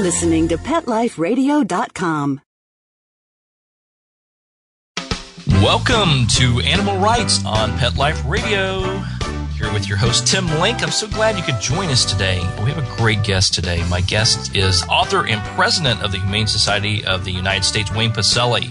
listening to PetLifeRadio.com. Welcome to Animal Rights on Pet Life Radio. Here with your host, Tim Link. I'm so glad you could join us today. We have a great guest today. My guest is author and president of the Humane Society of the United States, Wayne Pacelle.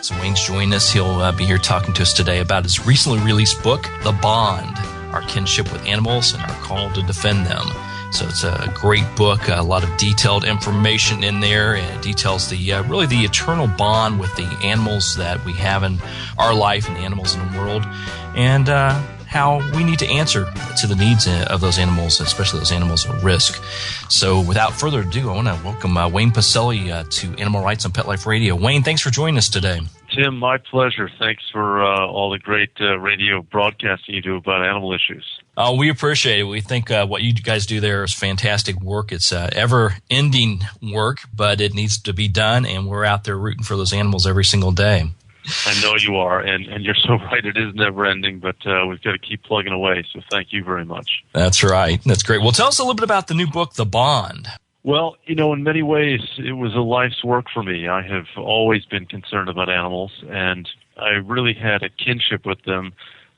So Wayne's joining us. He'll be here talking to us today about his recently released book, The Bond, Our Kinship with Animals and Our Call to Defend Them. So it's a great book, a lot of detailed information in there, and it details the really the eternal bond with the animals that we have in our life and the animals in the world, and how we need to answer to the needs of those animals, especially those animals at risk. So without further ado, I want to welcome Wayne Pacelle to Animal Rights on Pet Life Radio. Wayne, thanks for joining us today. Tim, my pleasure. Thanks for all the great radio broadcasting you do about animal issues. Oh, we appreciate it. We think what you guys do there is fantastic work. It's ever-ending work, but it needs to be done, and we're out there rooting for those animals every single day. I know you are, and you're so right. It is never-ending, but we've got to keep plugging away, so thank you very much. That's right. That's great. Well, tell us a little bit about the new book, The Bond. Well, you know, in many ways, it was a life's work for me. I have always been concerned about animals, and I really had a kinship with them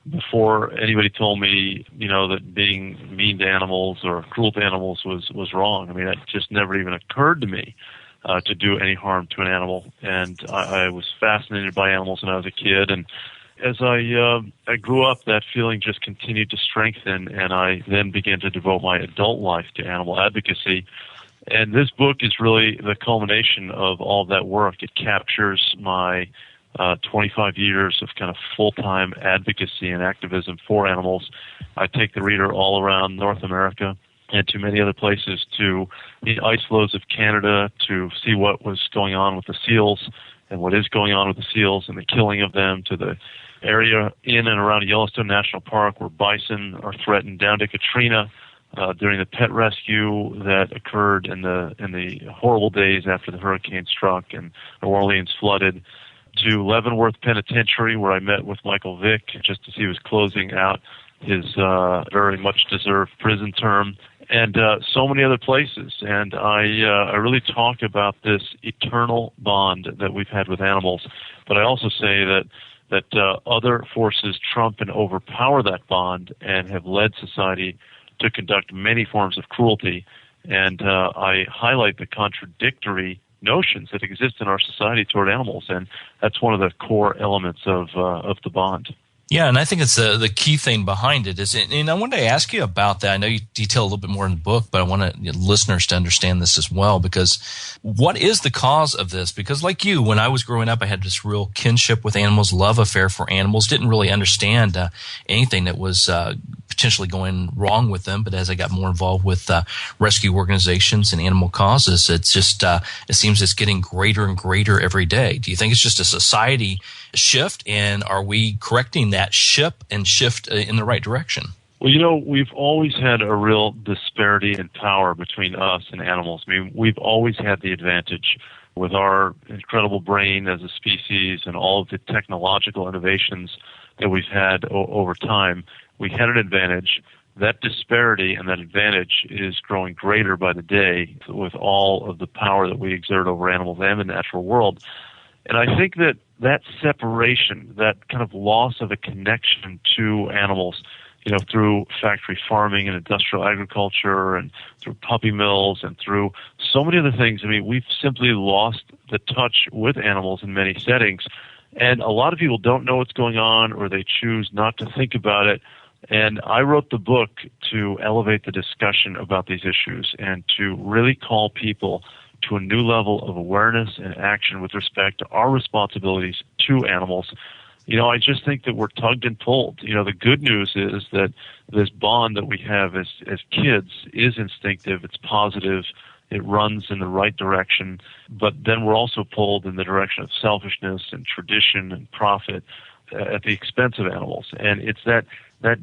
before anybody told me, you know, that being mean to animals or cruel to animals was wrong. I mean, it just never even occurred to me to do any harm to an animal. And I was fascinated by animals when I was a kid, and as I grew up, that feeling just continued to strengthen, and I then began to devote my adult life to animal advocacy. And this book is really the culmination of all of that work. It captures my 25 years of kind of full-time advocacy and activism for animals. I take the reader all around North America and to many other places, to the ice floes of Canada, to see what was going on with the seals and what is going on with the seals and the killing of them, to the area in and around Yellowstone National Park where bison are threatened, down to Katrina, during the pet rescue that occurred in the horrible days after the hurricane struck and New Orleans flooded, to Leavenworth Penitentiary, where I met with Michael Vick just as he was closing out his very much deserved prison term, and so many other places. And I really talk about this eternal bond that we've had with animals, but I also say that other forces trump and overpower that bond and have led society to conduct many forms of cruelty. And I highlight the contradictory notions that exist in our society toward animals, and that's one of the core elements of the bond. Yeah, and I think it's the key thing behind it is, and I wanted to ask you about that. I know you detail a little bit more in the book, but I want listeners to understand this as well, because what is the cause of this? Because like you, when I was growing up, I had this real kinship with animals, love affair for animals, didn't really understand anything that was potentially going wrong with them. But as I got more involved with rescue organizations and animal causes, it's just it seems it's getting greater and greater every day. Do you think it's just a society shift, and are we correcting that ship and shift in the right direction? Well, you know, we've always had a real disparity in power between us and animals. I mean, we've always had the advantage with our incredible brain as a species and all of the technological innovations that we've had over time. We had an advantage. That disparity and that advantage is growing greater by the day with all of the power that we exert over animals and the natural world. And I think that separation, that kind of loss of a connection to animals, you know, through factory farming and industrial agriculture and through puppy mills and through so many other things. I mean, we've simply lost the touch with animals in many settings. And a lot of people don't know what's going on, or they choose not to think about it. And I wrote the book to elevate the discussion about these issues and to really call people to a new level of awareness and action with respect to our responsibilities to animals. You know, I just think that we're tugged and pulled. You know, the good news is that this bond that we have as kids is instinctive, it's positive, it runs in the right direction, but then we're also pulled in the direction of selfishness and tradition and profit at the expense of animals. And it's that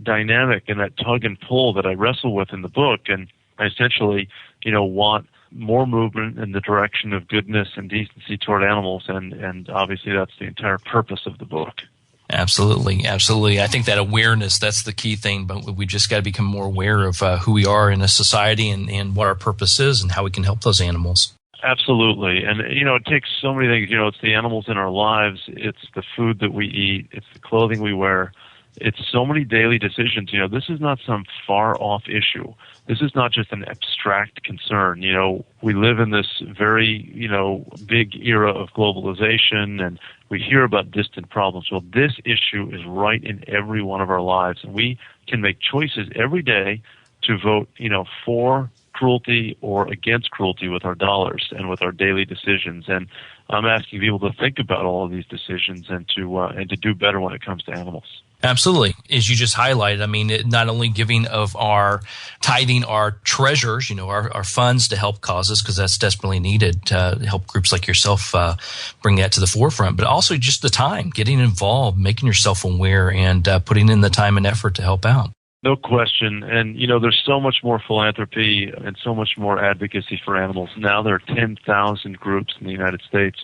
dynamic and that tug and pull that I wrestle with in the book, and I essentially, you know, want more movement in the direction of goodness and decency toward animals, and obviously that's the entire purpose of the book. Absolutely, absolutely. I think that awareness, that's the key thing, but we just got to become more aware of who we are in a society and what our purpose is and how we can help those animals. Absolutely. And, it takes so many things. It's the animals in our lives. It's the food that we eat. It's the clothing we wear. It's so many daily decisions. This is not some far-off issue. This is not just an abstract concern. We live in this very, big era of globalization, and we hear about distant problems. Well, this issue is right in every one of our lives, and we can make choices every day to vote, for cruelty or against cruelty with our dollars and with our daily decisions. And I'm asking people to think about all of these decisions and to do better when it comes to animals. Absolutely. As you just highlighted, not only giving of our tithing our treasures, our funds to help causes, because that's desperately needed to help groups like yourself bring that to the forefront, but also just the time, getting involved, making yourself aware, and putting in the time and effort to help out. No question. And, there's so much more philanthropy and so much more advocacy for animals. Now there are 10,000 groups in the United States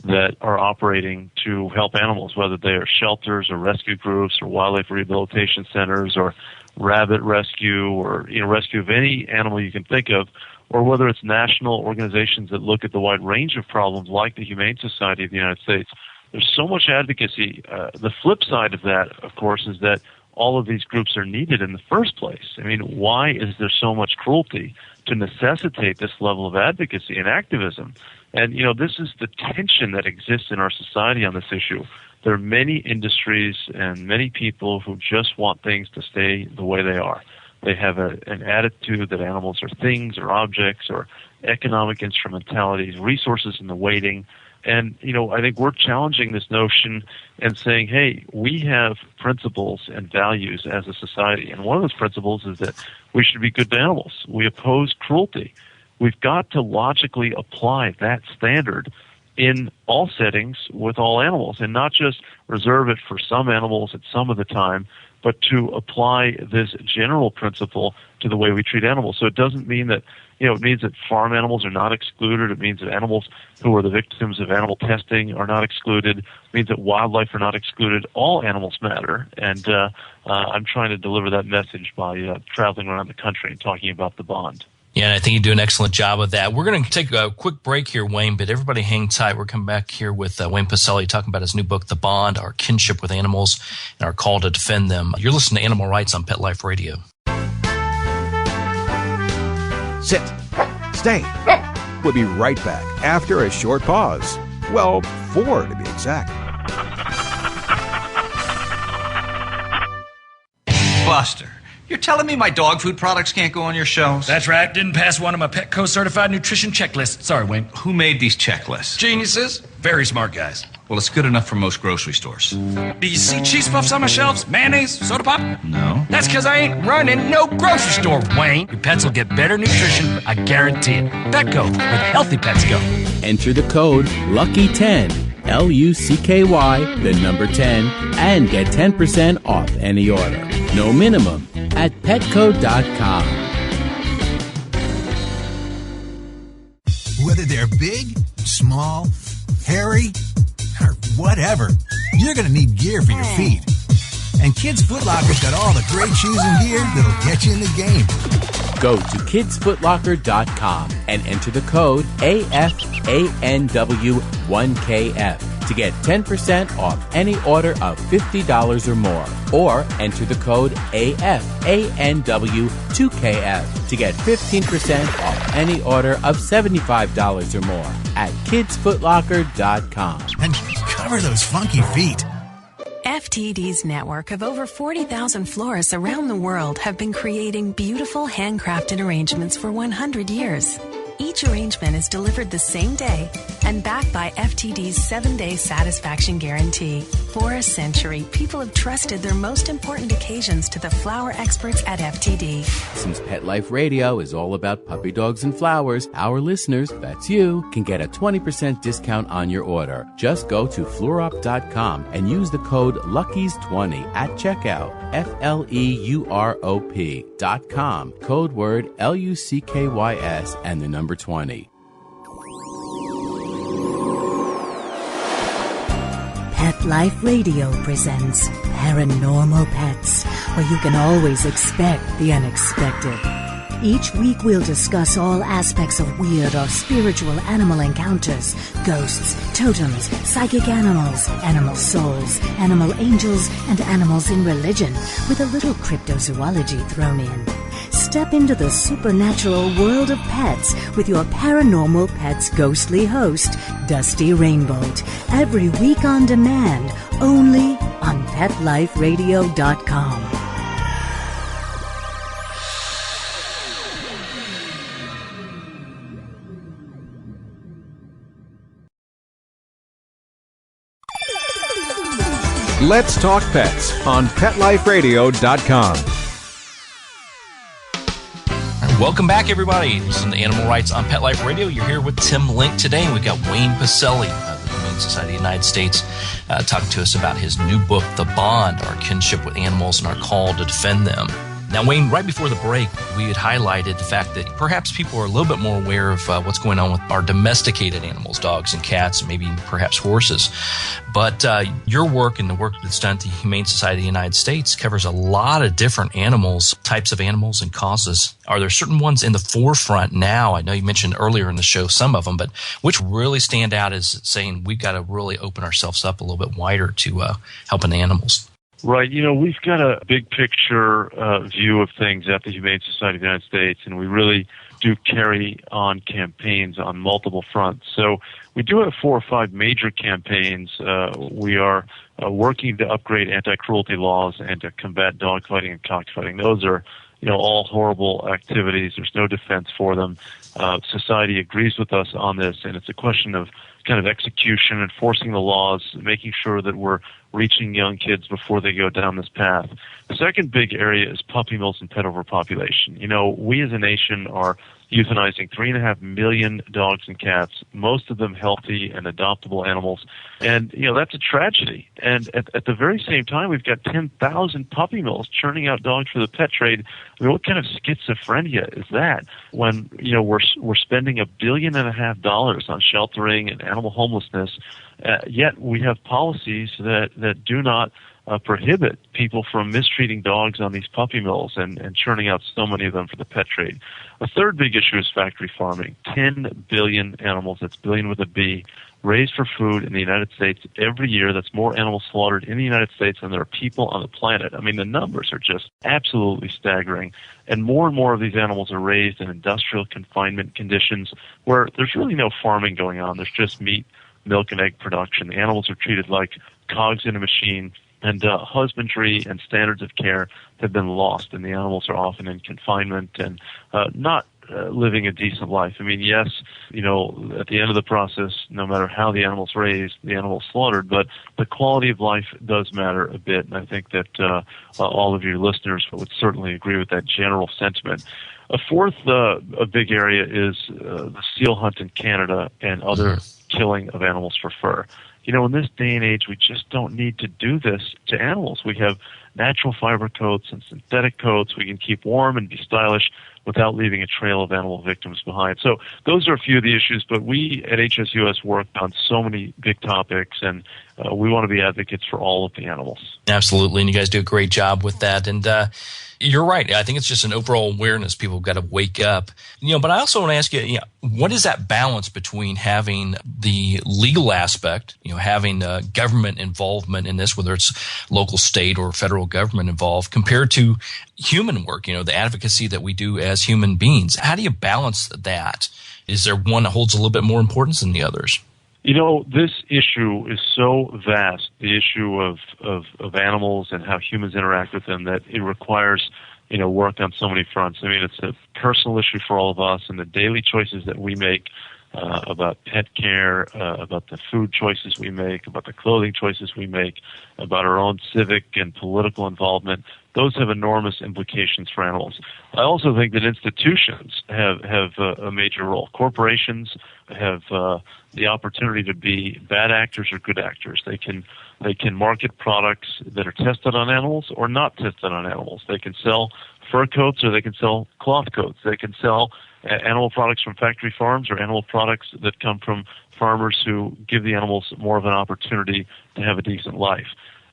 that are operating to help animals, whether they are shelters or rescue groups or wildlife rehabilitation centers or rabbit rescue or rescue of any animal you can think of, or whether it's national organizations that look at the wide range of problems like the Humane Society of the United States. There's so much advocacy. The flip side of that, of course, is that all of these groups are needed in the first place. Why is there so much cruelty to necessitate this level of advocacy and activism? And, this is the tension that exists in our society on this issue. There are many industries and many people who just want things to stay the way they are. They have an attitude that animals are things or objects or economic instrumentalities, resources in the waiting. And, I think we're challenging this notion and saying, hey, we have principles and values as a society. And one of those principles is that we should be good to animals. We oppose cruelty. We've got to logically apply that standard in all settings with all animals and not just reserve it for some animals at some of the time, but to apply this general principle to the way we treat animals. So it doesn't mean that, it means that farm animals are not excluded. It means that animals who are the victims of animal testing are not excluded. It means that wildlife are not excluded. All animals matter. And I'm trying to deliver that message by traveling around the country and talking about the bond. Yeah, and I think you do an excellent job of that. We're going to take a quick break here, Wayne, but everybody hang tight. We're coming back here with Wayne Pacelle talking about his new book, The Bond, Our Kinship with Animals, and our call to defend them. You're listening to Animal Rights on Pet Life Radio. Sit. Stay. We'll be right back after a short pause. Well, 4 to be exact. Buster, you're telling me my dog food products can't go on your shelves? That's right. Didn't pass one of my Petco certified nutrition checklists. Sorry, Wayne. Who made these checklists? Geniuses. Very smart guys. Well, it's good enough for most grocery stores. Do you see cheese puffs on my shelves? Mayonnaise? Soda pop? No. That's because I ain't running no grocery store, Wayne. Your pets will get better nutrition. I guarantee it. Petco. With healthy pets go. Enter the code LUCKY10. LUCKY, the number 10, and get 10% off any order. No minimum at petco.com. Whether they're big, small, hairy, or whatever, you're going to need gear for your feet. And Kids Foot Locker's got all the great shoes and gear that'll get you in the game. Go to kidsfootlocker.com and enter the code AFANW1KF to get 10% off any order of $50 or more. Or enter the code AFANW2KF to get 15% off any order of $75 or more at kidsfootlocker.com. And cover those funky feet. FTD's network of over 40,000 florists around the world have been creating beautiful handcrafted arrangements for 100 years. Each arrangement is delivered the same day and backed by FTD's 7-day satisfaction guarantee. For a century, people have trusted their most important occasions to the flower experts at FTD. Since Pet Life Radio is all about puppy dogs and flowers, our listeners, that's you, can get a 20% discount on your order. Just go to fluorop.com and use the code LUCKIES20 at checkout. FLEUROP.com. Code word LUCKYS and the number 20. Pet Life Radio presents Paranormal Pets, where you can always expect the unexpected. Each week we'll discuss all aspects of weird or spiritual animal encounters, ghosts, totems, psychic animals, animal souls, animal angels, and animals in religion, with a little cryptozoology thrown in. Step into the supernatural world of pets with your paranormal pet's ghostly host, Dusty Rainbolt, every week on demand, only on PetLifeRadio.com. Let's Talk Pets on PetLifeRadio.com. Welcome back, everybody. Listen to Animal Rights on Pet Life Radio. You're here with Tim Link today, and we've got Wayne Pacelle of the Humane Society of the United States talking to us about his new book, The Bond, Our Kinship with Animals and Our Call to Defend Them. Now, Wayne, right before the break, we had highlighted the fact that perhaps people are a little bit more aware of what's going on with our domesticated animals, dogs and cats, and maybe perhaps horses. But your work and the work that's done at the Humane Society of the United States covers a lot of different animals, types of animals and causes. Are there certain ones in the forefront now? I know you mentioned earlier in the show some of them, but which really stand out as saying we've got to really open ourselves up a little bit wider to helping the animals? Right. You know, we've got a big picture view of things at the Humane Society of the United States, and we really do carry on campaigns on multiple fronts. So we do have 4 or 5 major campaigns. We are working to upgrade anti-cruelty laws and to combat dogfighting and cockfighting. Those are, all horrible activities. There's no defense for them. Society agrees with us on this, and it's a question of kind of execution, enforcing the laws, making sure that we're reaching young kids before they go down this path. The second big area is puppy mills and pet overpopulation. We as a nation are euthanizing 3.5 million dogs and cats, most of them healthy and adoptable animals. And, that's a tragedy. And at the very same time, we've got 10,000 puppy mills churning out dogs for the pet trade. I mean, what kind of schizophrenia is that when, we're spending $1.5 billion on sheltering and animal homelessness, yet we have policies that do not prohibit people from mistreating dogs on these puppy mills and churning out so many of them for the pet trade. A third big issue is factory farming. 10 billion animals, that's billion with a B, raised for food in the United States every year. That's more animals slaughtered in the United States than there are people on the planet. I mean, the numbers are just absolutely staggering. And more of these animals are raised in industrial confinement conditions where there's really no farming going on. There's just meat, milk, and egg production. The animals are treated like cogs in a machine, and husbandry and standards of care have been lost, and the animals are often in confinement and not living a decent life. I mean, yes, at the end of the process, no matter how the animal's raised, the animal's slaughtered, but the quality of life does matter a bit, and I think that all of your listeners would certainly agree with that general sentiment. A fourth a big area is the seal hunt in Canada and other killing of animals for fur. In this day and age, we just don't need to do this to animals. We have natural fiber coats and synthetic coats. We can keep warm and be stylish without leaving a trail of animal victims behind. So those are a few of the issues, but we at HSUS work on so many big topics, and we want to be advocates for all of the animals. Absolutely, and you guys do a great job with that. And you're right. I think it's just an overall awareness. People have got to wake up. But I also want to ask you, what is that balance between having the legal aspect, having government involvement in this, whether it's local, state, or federal government involved, compared to human work, the advocacy that we do as human beings? How do you balance that? Is there one that holds a little bit more importance than the others? This issue is so vast, the issue of animals and how humans interact with them, that it requires, work on so many fronts. I mean, it's a personal issue for all of us, and the daily choices that we make about pet care, about the food choices we make, about the clothing choices we make, about our own civic and political involvement, those have enormous implications for animals. I also think that institutions have a major role. Corporations have the opportunity to be bad actors or good actors. They can market products that are tested on animals or not tested on animals. They can sell fur coats or they can sell cloth coats. They can sell animal products from factory farms or animal products that come from farmers who give the animals more of an opportunity to have a decent life.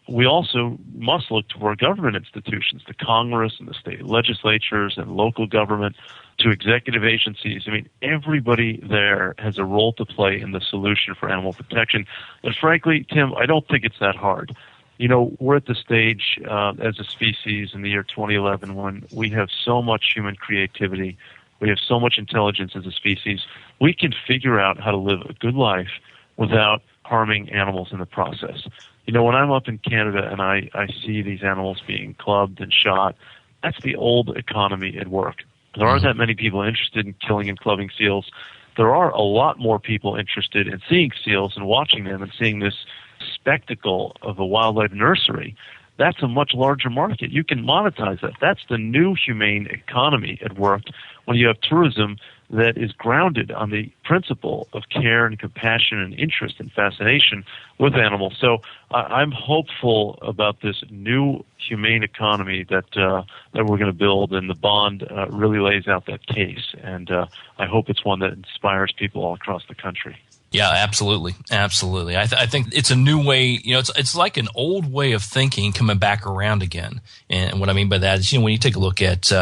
we also must look to our government institutions, the Congress and the state legislatures and local government, to executive agencies. I mean, everybody there has a role to play in the solution for animal protection. And frankly, Tim, I don't think it's that hard. You know, we're at the stage as a species in the year 2011 when we have so much human creativity, we have so much intelligence as a species, we can figure out how to live a good life without harming animals in the process. You know, when I'm up in Canada and I see these animals being clubbed and shot, that's the old economy at work. There aren't that many people interested in killing and clubbing seals. There are a lot more people interested in seeing seals and watching them and seeing this spectacle of a wildlife nursery. That's a much larger market. You can monetize that. That's the new humane economy at work when you have tourism that is grounded on the principle of care and compassion and interest and fascination with animals. So I'm hopeful about this new humane economy that we're going to build, and the bond really lays out that case. And I hope it's one that inspires people all across the country. Yeah, absolutely. Absolutely. I think it's a new way, you know, it's like an old way of thinking coming back around again. And what I mean by that is, you know, when you take a look at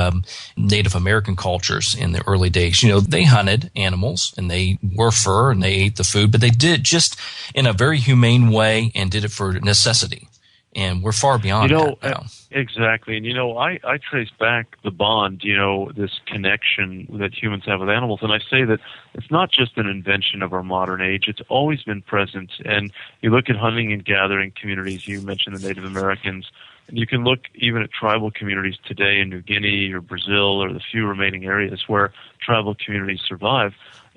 Native American cultures in the early days, you know, they hunted animals and they wore fur and they ate the food, but they did it just in a very humane way and did it for necessity. And we're far beyond that now. Exactly. And, you know, I trace back the bond, you know, this connection that humans have with animals. And I say that it's not just an invention of our modern age. It's always been present. And you look at hunting and gathering communities. You mentioned the Native Americans. And you can look even at tribal communities today in New Guinea or Brazil or the few remaining areas where tribal communities survive.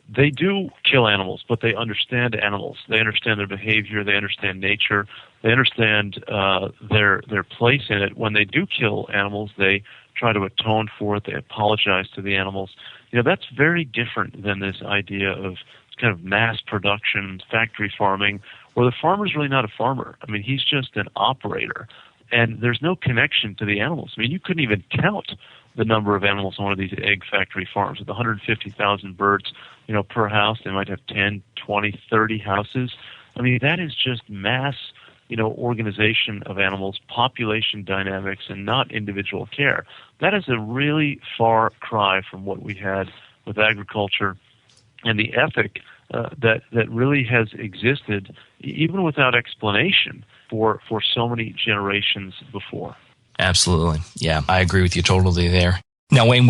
They do kill animals, but they understand animals. They understand their behavior. They understand nature. They understand their place in it. When they do kill animals, they try to atone for it. They apologize to the animals. You know, that's very different than this idea of kind of mass production, factory farming, where the farmer's really not a farmer. I mean, he's just an operator, and there's no connection to the animals. I mean, you couldn't even count the number of animals on one of these egg factory farms. With 150,000 birds, you know, per house, they might have 10, 20, 30 houses. I mean, that is just mass, you know, organization of animals, population dynamics, and not individual care. That is a really far cry from what we had with agriculture and the ethic that really has existed, even without explanation, for so many generations before. Absolutely. Yeah, I agree with you totally there. Now, Wayne,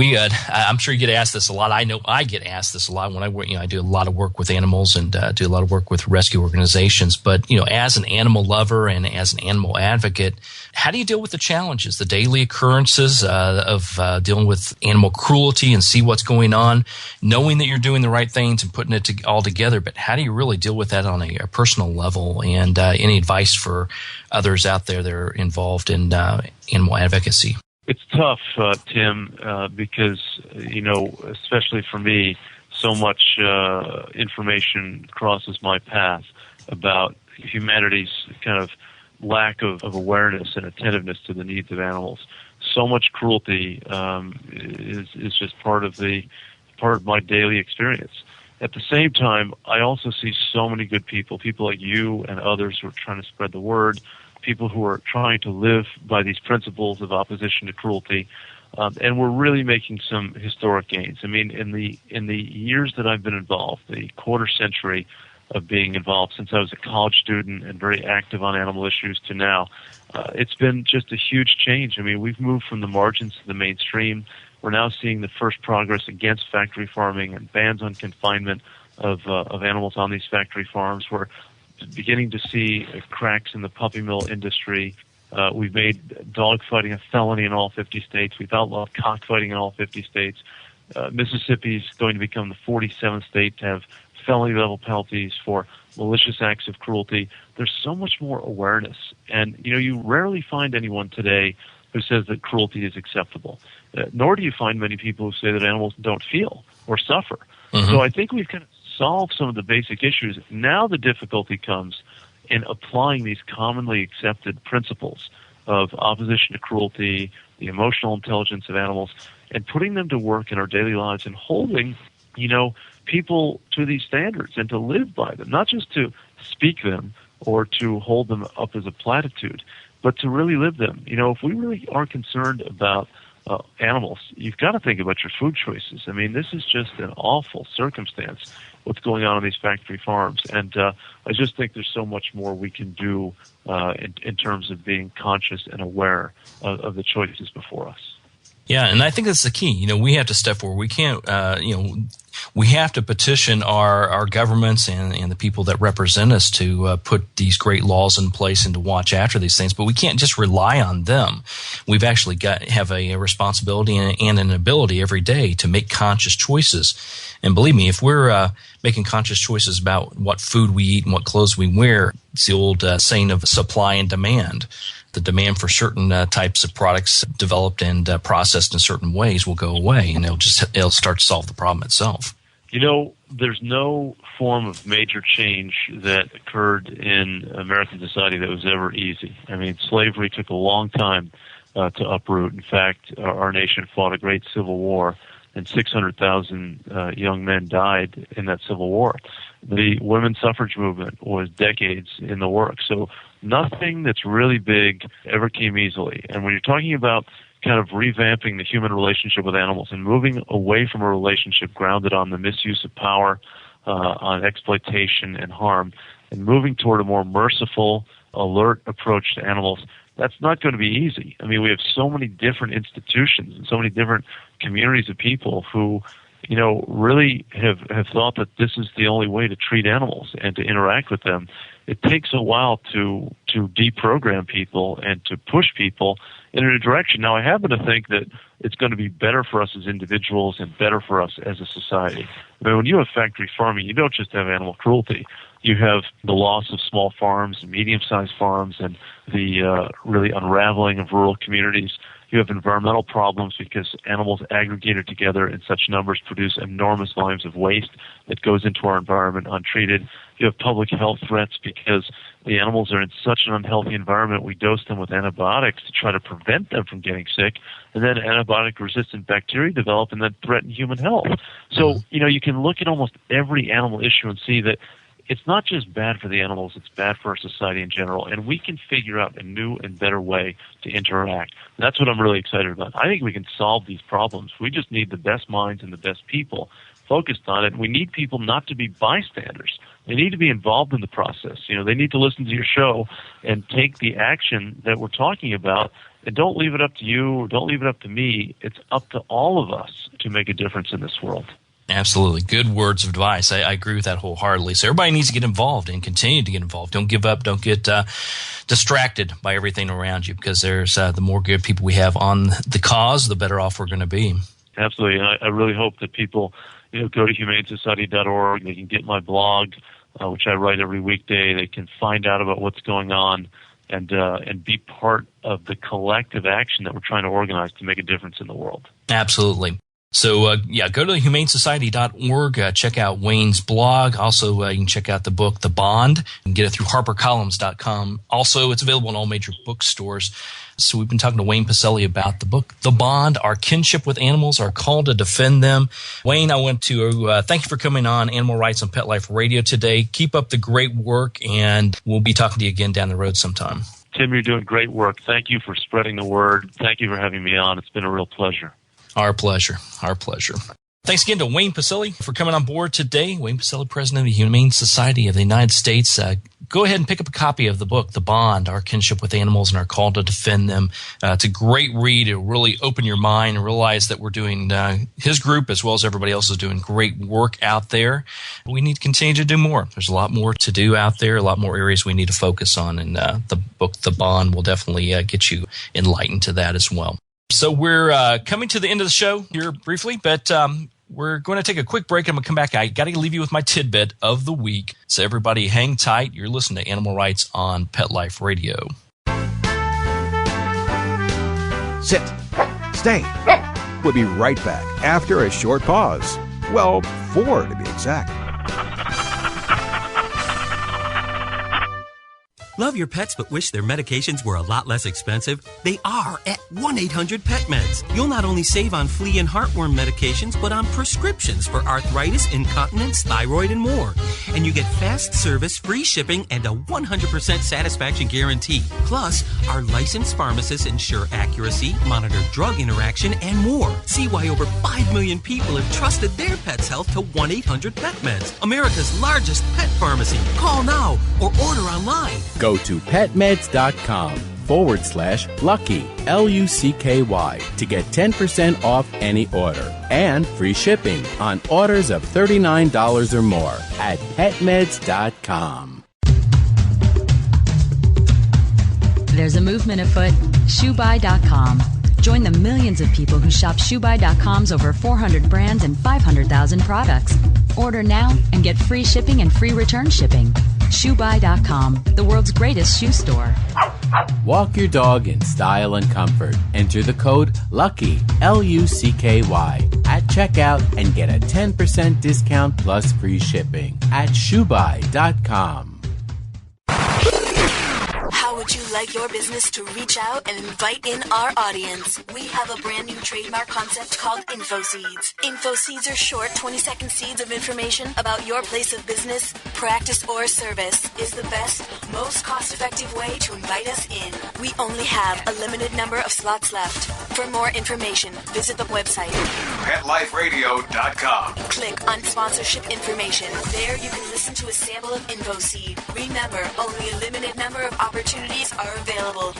I'm sure you get asked this a lot. I know I get asked this a lot when I do a lot of work with animals and do a lot of work with rescue organizations. But, you know, as an animal lover and as an animal advocate, how do you deal with the challenges, the daily occurrences of dealing with animal cruelty and see what's going on, knowing that you're doing the right things and putting it all together? But how do you really deal with that on a personal level? And any advice for others out there that are involved in animal advocacy? It's tough, Tim, because, you know, especially for me, so much information crosses my path about humanity's kind of lack of awareness and attentiveness to the needs of animals. So much cruelty is just part of my daily experience. At the same time, I also see so many good people like you and others who are trying to spread the word, people who are trying to live by these principles of opposition to cruelty, and we're really making some historic gains. I mean, in the years that I've been involved, the quarter century of being involved since I was a college student and very active on animal issues to now, it's been just a huge change. I mean, we've moved from the margins to the mainstream. We're now seeing the first progress against factory farming and bans on confinement of animals on these factory farms. We're beginning to see cracks in the puppy mill industry. We've made dog fighting a felony in all 50 states. We've outlawed cockfighting in all 50 states. Mississippi is going to become the 47th state to have felony-level penalties for malicious acts of cruelty. There's so much more awareness. And, you know, you rarely find anyone today who says that cruelty is acceptable, nor do you find many people who say that animals don't feel or suffer. Mm-hmm. So I think we've kind of solve some of the basic issues. Now the difficulty comes in applying these commonly accepted principles of opposition to cruelty, the emotional intelligence of animals, and putting them to work in our daily lives and holding, you know, people to these standards and to live by them, not just to speak them or to hold them up as a platitude, but to really live them. If we really are concerned about animals, you've got to think about your food choices. I mean, this is just an awful circumstance, what's going on these factory farms. And I just think there's so much more we can do in terms of being conscious and aware of the choices before us. Yeah, and I think that's the key. We have to step forward. We can't, we have to petition our governments and the people that represent us to put these great laws in place and to watch after these things. But we can't just rely on them. We've actually have a responsibility and an ability every day to make conscious choices. And believe me, if we're making conscious choices about what food we eat and what clothes we wear, it's the old saying of supply and demand. The demand for certain types of products developed and processed in certain ways will go away, and it'll start to solve the problem itself. There's no form of major change that occurred in American society that was ever easy. I mean, slavery took a long time to uproot. In fact, our nation fought a great civil war, and 600,000 young men died in that civil war. The women's suffrage movement was decades in the works. So nothing that's really big ever came easily. And when you're talking about kind of revamping the human relationship with animals and moving away from a relationship grounded on the misuse of power, on exploitation and harm, and moving toward a more merciful, alert approach to animals, that's not going to be easy. I mean, we have so many different institutions and so many different communities of people who, really have thought that this is the only way to treat animals and to interact with them. It takes a while to deprogram people and to push people in a direction. Now, I happen to think that it's going to be better for us as individuals and better for us as a society. I mean, when you have factory farming, you don't just have animal cruelty. You have the loss of small farms and medium-sized farms and the really unraveling of rural communities. You have environmental problems because animals aggregated together in such numbers produce enormous volumes of waste that goes into our environment untreated. You have public health threats because the animals are in such an unhealthy environment. We dose them with antibiotics to try to prevent them from getting sick, and then antibiotic-resistant bacteria develop and then threaten human health. So, you can look at almost every animal issue and see that it's not just bad for the animals, it's bad for our society in general, and we can figure out a new and better way to interact. That's what I'm really excited about. I think we can solve these problems. We just need the best minds and the best people focused on it. We need people not to be bystanders. They need to be involved in the process. They need to listen to your show and take the action that we're talking about, and don't leave it up to you or don't leave it up to me. It's up to all of us to make a difference in this world. Absolutely. Good words of advice. I agree with that wholeheartedly. So everybody needs to get involved and continue to get involved. Don't give up. Don't get distracted by everything around you, because there's the more good people we have on the cause, the better off we're going to be. Absolutely. And I really hope that people go to humanesociety.org. They can get my blog, which I write every weekday. They can find out about what's going on and be part of the collective action that we're trying to organize to make a difference in the world. Absolutely. So, go to humanesociety.org, check out Wayne's blog. Also, you can check out the book, The Bond. You can get it through harpercollins.com. Also, it's available in all major bookstores. So we've been talking to Wayne Pacelle about the book, The Bond, Our Kinship with Animals, Our Call to Defend Them. Wayne, I want to thank you for coming on Animal Rights on Pet Life Radio today. Keep up the great work, and we'll be talking to you again down the road sometime. Tim, you're doing great work. Thank you for spreading the word. Thank you for having me on. It's been a real pleasure. Our pleasure. Our pleasure. Thanks again to Wayne Pacelle for coming on board today. Wayne Pacelle, president of the Humane Society of the United States. Go ahead and pick up a copy of the book, The Bond, Our Kinship with Animals and Our Call to Defend Them. It's a great read. It'll really open your mind and realize that we're doing, his group as well as everybody else is doing great work out there. We need to continue to do more. There's a lot more to do out there, a lot more areas we need to focus on. And the book, The Bond, will definitely get you enlightened to that as well. So we're coming to the end of the show here briefly, but we're going to take a quick break. I'm going to come back. I got to leave you with my tidbit of the week. So everybody hang tight. You're listening to Animal Rights on Pet Life Radio. Sit. Stay. We'll be right back after a short pause. Well, 4 to be exact. Love your pets but wish their medications were a lot less expensive? They are at 1-800-PET-MEDS. You'll not only save on flea and heartworm medications, but on prescriptions for arthritis, incontinence, thyroid, and more. And you get fast service, free shipping, and a 100% satisfaction guarantee. Plus, our licensed pharmacists ensure accuracy, monitor drug interaction, and more. See why over 5 million people have trusted their pet's health to 1-800-PET-MEDS, America's largest pet pharmacy. Call now or order online. Go to petmeds.com/lucky, LUCKY, to get 10% off any order and free shipping on orders of $39 or more at petmeds.com. There's a movement afoot. ShoeBuy.com. Join the millions of people who shop ShoeBuy.com's over 400 brands and 500,000 products. Order now and get free shipping and free return shipping. ShoeBuy.com, the world's greatest shoe store. Walk your dog in style and comfort. Enter the code LUCKY, LUCKY, at checkout and get a 10% discount plus free shipping at ShoeBuy.com. How would you like your business to reach out and invite in our audience? We have a brand new trademark concept called InfoSeeds. InfoSeeds are short 20-second seeds of information about your place of business, practice, or service. Is the best, most cost-effective way to invite us in. We only have a limited number of slots left. For more information, visit the website PetLifeRadio.com. Click on sponsorship information. There you can listen to a sample of InfoSeed. Remember, only a limited number of opportunities are available.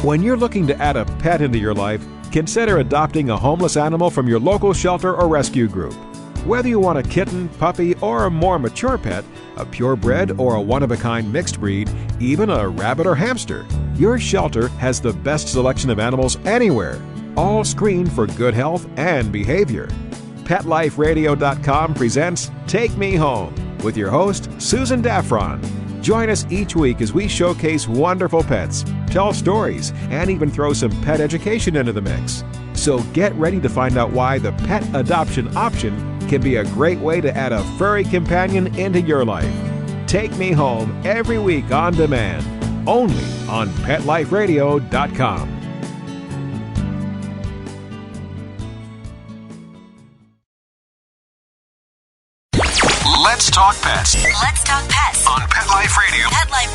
When you're looking to add a pet into your life, consider adopting a homeless animal from your local shelter or rescue group. Whether you want a kitten, puppy, or a more mature pet, a purebred or a one-of-a-kind mixed breed, even a rabbit or hamster, your shelter has the best selection of animals anywhere, all screened for good health and behavior. PetLifeRadio.com presents Take Me Home with your host, Susan Daffron. Join us each week as we showcase wonderful pets, tell stories, and even throw some pet education into the mix. So get ready to find out why the pet adoption option can be a great way to add a furry companion into your life. Take Me Home every week on demand, only on PetLifeRadio.com. Let's talk pets. Let's talk pets On Pet Life Radio. Pet Life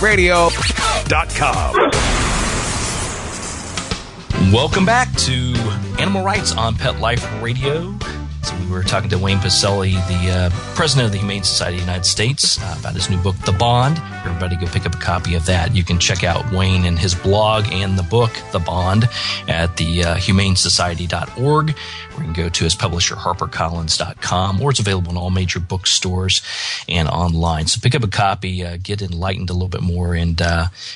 Radio. PetLifeRadio.com. Welcome back to Animal Rights on Pet Life Radio. So we were talking to Wayne Pacelle, the president of the Humane Society of the United States, about his new book, The Bond. Everybody go pick up a copy of that. You can check out Wayne and his blog and the book, The Bond, at the humanesociety.org, or you can go to his publisher, harpercollins.com, or it's available in all major bookstores and online. So pick up a copy, get enlightened a little bit more, and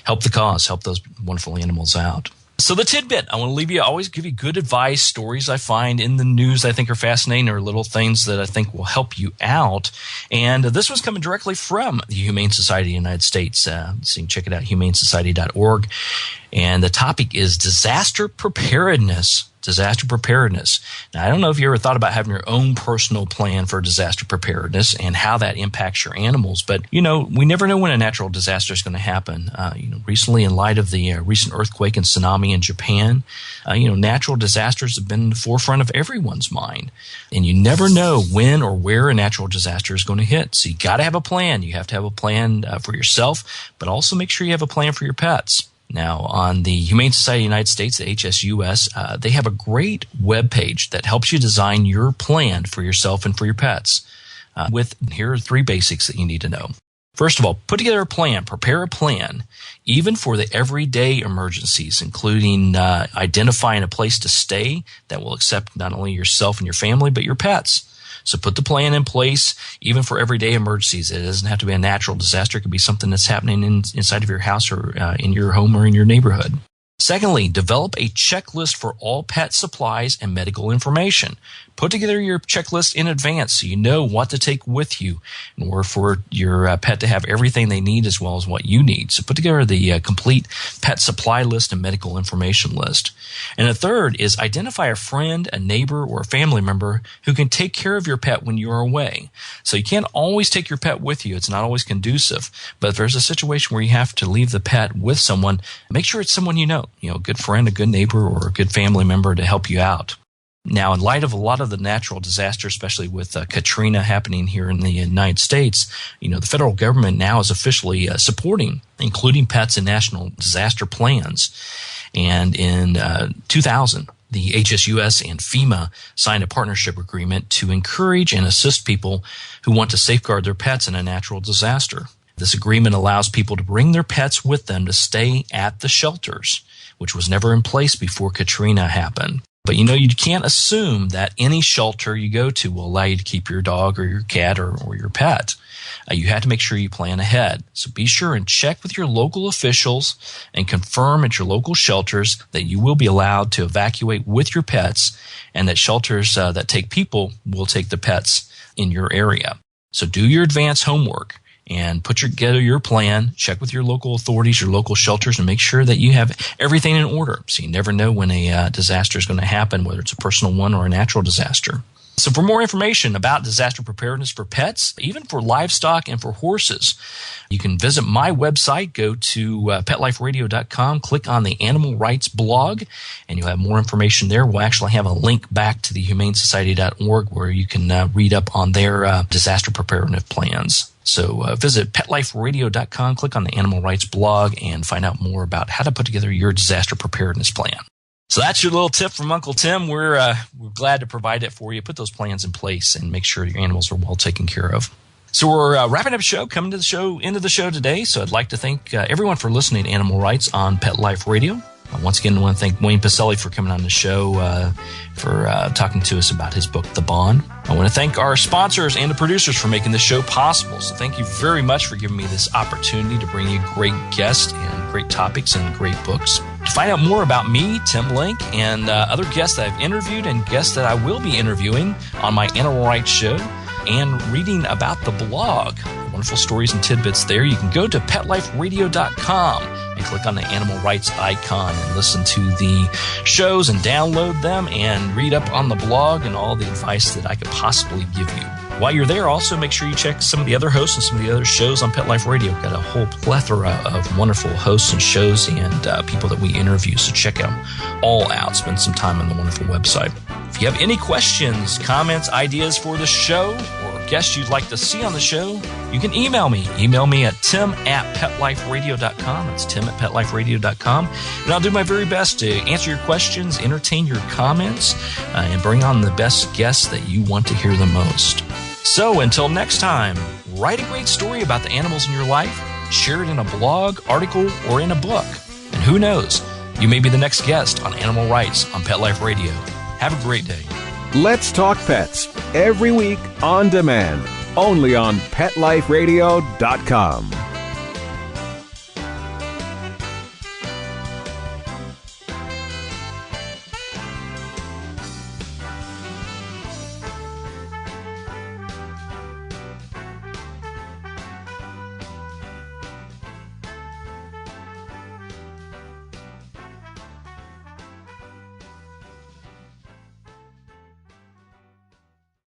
help the cause, help those wonderful animals out. So the tidbit, I want to leave you, I always give you good advice, stories I find in the news I think are fascinating, or little things that I think will help you out. And this one's coming directly from the Humane Society of the United States. So you can check it out, humanesociety.org. And the topic is disaster preparedness. Disaster preparedness. Now, I don't know if you ever thought about having your own personal plan for disaster preparedness and how that impacts your animals, but, we never know when a natural disaster is going to happen. Recently, in light of the recent earthquake and tsunami in Japan, natural disasters have been in the forefront of everyone's mind. And you never know when or where a natural disaster is going to hit. So you got to have a plan. You have to have a plan for yourself, but also make sure you have a plan for your pets. Now, on the Humane Society of the United States, the HSUS, they have a great webpage that helps you design your plan for yourself and for your pets. Here are 3 basics that you need to know. First of all, put together a plan, prepare a plan, even for the everyday emergencies, including identifying a place to stay that will accept not only yourself and your family, but your pets. So put the plan in place, even for everyday emergencies. It doesn't have to be a natural disaster. It could be something that's happening inside of your house or in your home or in your neighborhood. Secondly, develop a checklist for all pet supplies and medical information. Put together your checklist in advance so you know what to take with you in order for your pet to have everything they need as well as what you need. So put together the complete pet supply list and medical information list. And the third is identify a friend, a neighbor, or a family member who can take care of your pet when you're away. So you can't always take your pet with you. It's not always conducive. But if there's a situation where you have to leave the pet with someone, make sure it's someone you know, a good friend, a good neighbor, or a good family member to help you out. Now, in light of a lot of the natural disasters, especially with Katrina happening here in the United States, the federal government now is officially supporting including pets in national disaster plans. And in 2000, the HSUS and FEMA signed a partnership agreement to encourage and assist people who want to safeguard their pets in a natural disaster. This agreement allows people to bring their pets with them to stay at the shelters, which was never in place before Katrina happened. But you can't assume that any shelter you go to will allow you to keep your dog or your cat or your pet. You have to make sure you plan ahead. So be sure and check with your local officials and confirm at your local shelters that you will be allowed to evacuate with your pets and that shelters that take people will take the pets in your area. So do your advance homework and put together your plan, check with your local authorities, your local shelters, and make sure that you have everything in order. So you never know when a disaster is going to happen, whether it's a personal one or a natural disaster. So for more information about disaster preparedness for pets, even for livestock and for horses, you can visit my website. Go to PetLifeRadio.com, click on the Animal Rights blog, and you'll have more information there. We'll actually have a link back to the HumaneSociety.org where you can read up on their disaster preparedness plans. So visit PetLifeRadio.com, click on the Animal Rights blog, and find out more about how to put together your disaster preparedness plan. So that's your little tip from Uncle Tim. We're glad to provide it for you. Put those plans in place and make sure your animals are well taken care of. So we're wrapping up the show, coming to the end of the show today. So I'd like to thank everyone for listening to Animal Rights on Pet Life Radio. Once again, I want to thank Wayne Pacelle for coming on the show, for talking to us about his book, The Bond. I want to thank our sponsors and the producers for making this show possible. So thank you very much for giving me this opportunity to bring you great guests and great topics and great books. To find out more about me, Tim Link, and other guests that I've interviewed and guests that I will be interviewing on my Animal Rights show and reading about the blog, wonderful stories and tidbits there, you can go to PetLifeRadio.com and click on the Animal Rights icon and listen to the shows and download them and read up on the blog and all the advice that I could possibly give you. While you're there, also make sure you check some of the other hosts and some of the other shows on Pet Life Radio. We've got a whole plethora of wonderful hosts and shows and people that we interview, so check them all out. Spend some time on the wonderful website. If you have any questions, comments, ideas for the show, or guests you'd like to see on the show, you can email me. Email me at tim@petliferadio.com. That's tim@petliferadio.com. And I'll do my very best to answer your questions, entertain your comments, and bring on the best guests that you want to hear the most. So until next time, write a great story about the animals in your life, share it in a blog, article, or in a book. And who knows, you may be the next guest on Animal Rights on Pet Life Radio. Have a great day. Let's Talk Pets, every week on demand, only on PetLifeRadio.com.